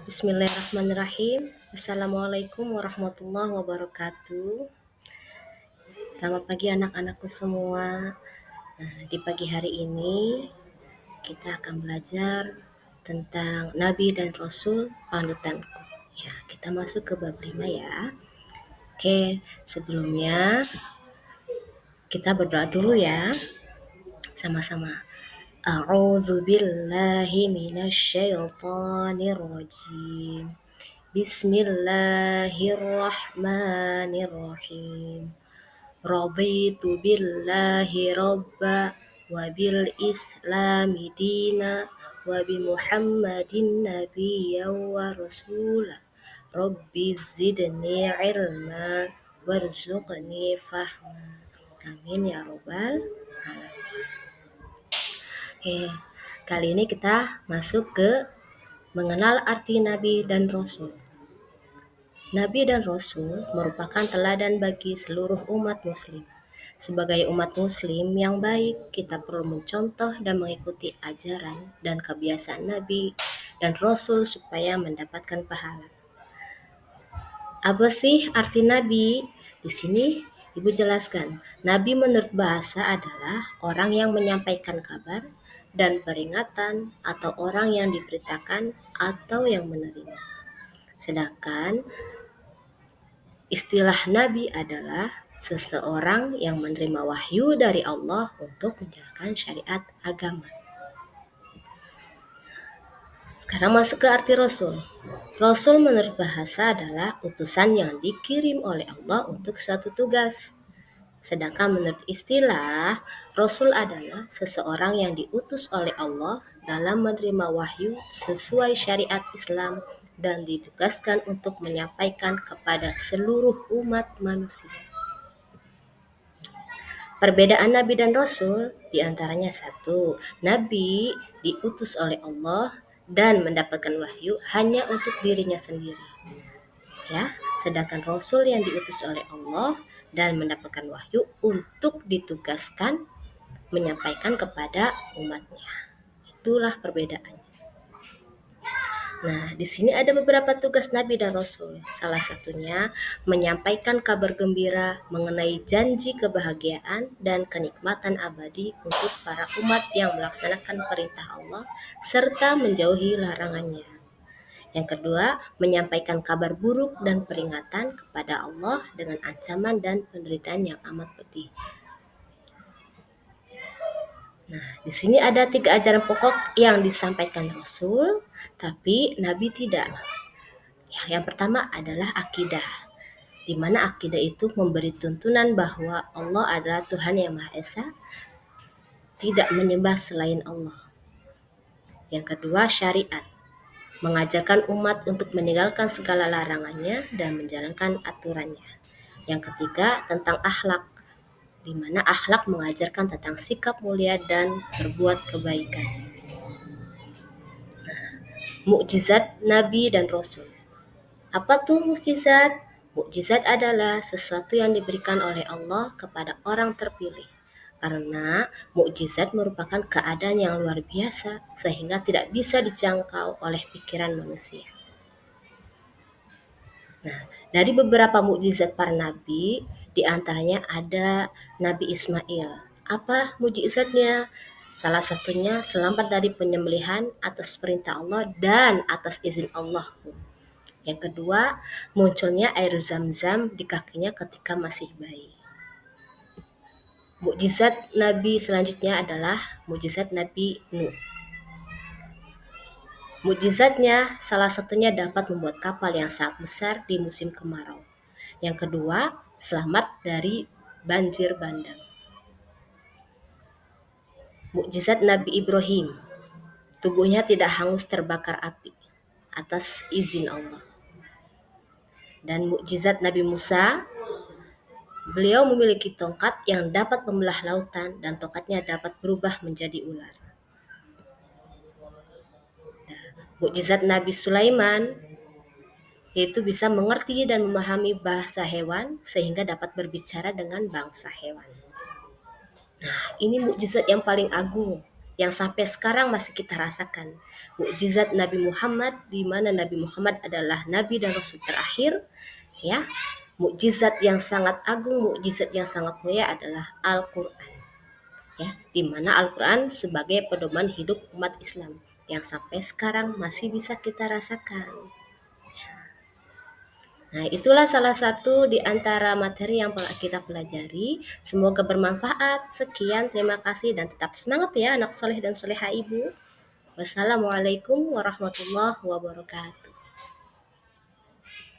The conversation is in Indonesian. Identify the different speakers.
Speaker 1: Bismillahirrahmanirrahim. Assalamualaikum warahmatullahi wabarakatuh. Selamat pagi anak-anakku semua. Di pagi hari ini kita akan belajar tentang Nabi dan Rasul panutanku. Ya, kita masuk ke bab 5 ya. Oke, sebelumnya kita berdoa dulu ya. Sama-sama. A'udzu billahi minasyaitonir rajim. Bismillahirrahmanirrahim. Raditu billahi rabba wa bil islami dina wa bi Muhammadin nabiyyan wa rasula. Rabbi zidni ilma warzuqni fahma. Amin ya rabbal alamin. Kali ini kita masuk ke mengenal arti Nabi dan Rasul. Nabi dan Rasul merupakan teladan bagi seluruh umat muslim. Sebagai umat muslim yang baik, kita perlu mencontoh dan mengikuti ajaran dan kebiasaan Nabi dan Rasul supaya mendapatkan pahala. Apa sih arti Nabi? Di sini Ibu jelaskan. Nabi menurut bahasa adalah orang yang menyampaikan kabar dan peringatan atau orang yang diberitakan atau yang menerima. Sedangkan istilah Nabi adalah seseorang yang menerima wahyu dari Allah untuk menjalankan syariat agama. Sekarang masuk ke arti Rasul. Rasul menurut bahasa adalah utusan yang dikirim oleh Allah untuk suatu tugas. Sedangkan menurut istilah, Rasul adalah seseorang yang diutus oleh Allah dalam menerima wahyu sesuai syariat Islam dan ditugaskan untuk menyampaikan kepada seluruh umat manusia. Perbedaan Nabi dan Rasul diantaranya satu, Nabi diutus oleh Allah dan mendapatkan wahyu hanya untuk dirinya sendiri. Ya, sedangkan Rasul yang diutus oleh Allah dan mendapatkan wahyu untuk ditugaskan menyampaikan kepada umatnya. Itulah perbedaannya. Nah, di sini ada beberapa tugas Nabi dan Rasul. Salah satunya menyampaikan kabar gembira mengenai janji kebahagiaan dan kenikmatan abadi untuk para umat yang melaksanakan perintah Allah serta menjauhi larangannya. Yang kedua, menyampaikan kabar buruk dan peringatan kepada Allah dengan ancaman dan penderitaan yang amat pedih. Nah, di sini ada 3 ajaran pokok yang disampaikan Rasul, tapi Nabi tidak. Yang pertama adalah akidah, di mana akidah itu memberi tuntunan bahwa Allah adalah Tuhan yang Maha Esa, tidak menyembah selain Allah. Yang kedua, syariat, mengajarkan umat untuk meninggalkan segala larangannya dan menjalankan aturannya. Yang ketiga, tentang akhlak, di mana akhlak mengajarkan tentang sikap mulia dan berbuat kebaikan. Mukjizat Nabi dan Rasul. Apa tuh mukjizat? Mukjizat adalah sesuatu yang diberikan oleh Allah kepada orang terpilih. Karena mukjizat merupakan keadaan yang luar biasa sehingga tidak bisa dijangkau oleh pikiran manusia. Nah, dari beberapa mukjizat para nabi, di antaranya ada Nabi Ismail. Apa mukjizatnya? Salah satunya selamat dari penyembelihan atas perintah Allah dan atas izin Allah. Yang kedua, munculnya air zam-zam di kakinya ketika masih bayi. Mukjizat Nabi selanjutnya adalah mukjizat Nabi Nuh. Mukjizatnya salah satunya dapat membuat kapal yang sangat besar di musim kemarau. Yang kedua, selamat dari banjir bandang. Mukjizat Nabi Ibrahim, tubuhnya tidak hangus terbakar api atas izin Allah. Dan mukjizat Nabi Musa, beliau memiliki tongkat yang dapat membelah lautan dan tongkatnya dapat berubah menjadi ular. Mukjizat Nabi Sulaiman, yaitu bisa mengerti dan memahami bahasa hewan sehingga dapat berbicara dengan bangsa hewan. Nah, ini mukjizat yang paling agung, yang sampai sekarang masih kita rasakan. Mukjizat Nabi Muhammad, di mana Nabi Muhammad adalah Nabi dan Rasul terakhir, ya. Mukjizat yang sangat agung, mukjizat yang sangat mulia adalah Al-Quran, ya, di mana Al-Quran sebagai pedoman hidup umat Islam yang sampai sekarang masih bisa kita rasakan. Nah, itulah salah satu di antara materi yang kita pelajari. Semoga bermanfaat. Sekian, terima kasih, dan tetap semangat ya anak soleh dan soleha ibu. Wassalamualaikum warahmatullahi wabarakatuh.